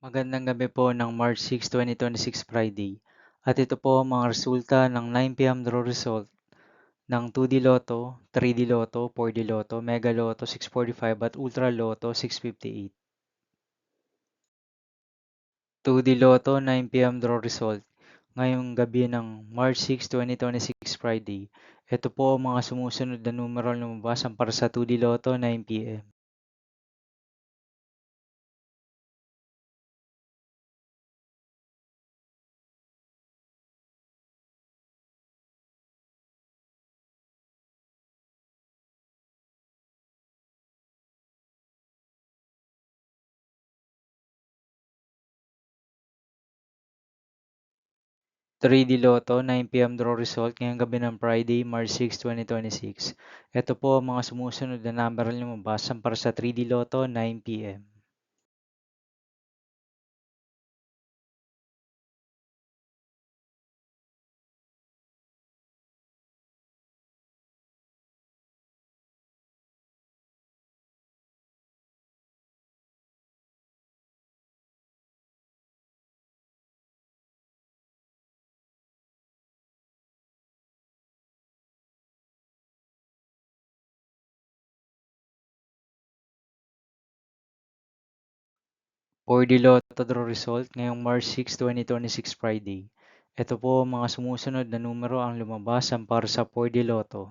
Magandang gabi po ng March 6, 2026 Friday. At ito po ang mga resulta ng 9 p.m. draw result ng 2D Lotto, 3D Lotto, 4D Lotto, Mega Lotto 645 at Ultra Lotto 658. 2D Lotto 9 p.m. draw result ngayong gabi ng March 6, 2026 Friday. Ito po ang mga sumusunod na numeral na lumabas para sa 2D Lotto 9 p.m. 3D Lotto 9 p.m. draw result ngayong gabi ng Friday, March 6, 2026. Ito po ang mga sumusunod na number na lumabas para sa 3D Lotto 9 p.m. 4D Lotto draw result ngayong March 6, 2026 Friday. Ito po ang mga sumusunod na numero ang lumabas para sa 4D Lotto.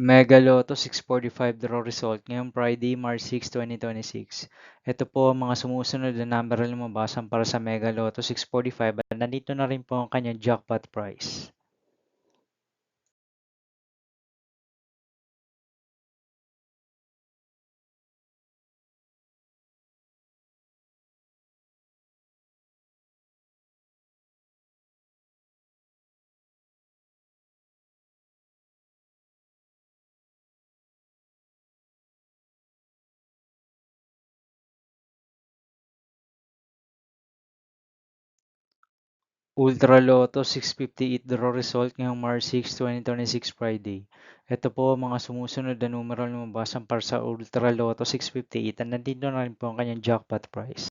Mega Lotto 645 draw result ngayong Friday, March 6, 2026. Ito po ang mga sumusunod na number na lumabas para sa Mega Lotto 645 at nandito na rin po ang kanyang jackpot price. Ultra Lotto 658 draw result ngayong March 6, 2026 Friday. Ito po ang mga sumusunod na numero na lumabas para sa Ultra Lotto 658 at nandito na rin po ang kanyang jackpot price.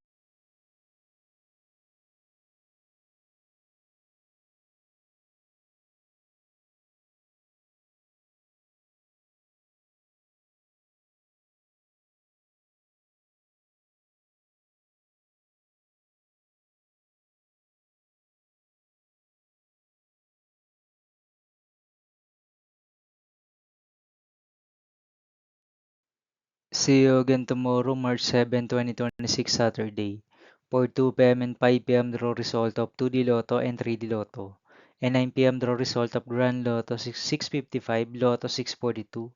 See you again tomorrow, March 7, 2026 Saturday for 2 p.m. and 5 p.m. draw result of 2D Lotto and 3D Lotto and 9 p.m. draw result of Grand Lotto 655, Lotto 642,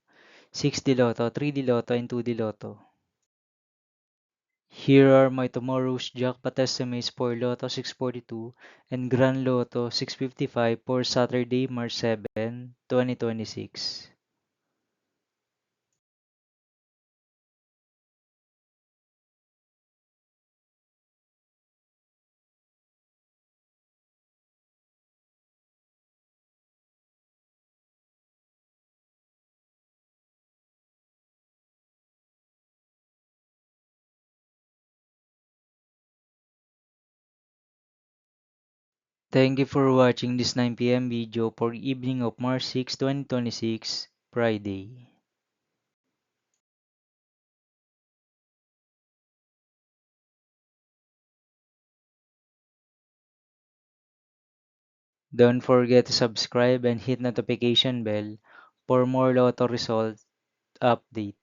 6D Lotto, 3D Lotto, and 2D Lotto. Here are my tomorrow's jackpot estimates for Lotto 642 and Grand Lotto 655 for Saturday, March 7, 2026. Thank you for watching this 9 p.m. video for evening of March 6, 2026, Friday. Don't forget to subscribe and hit notification bell for more Lotto result update.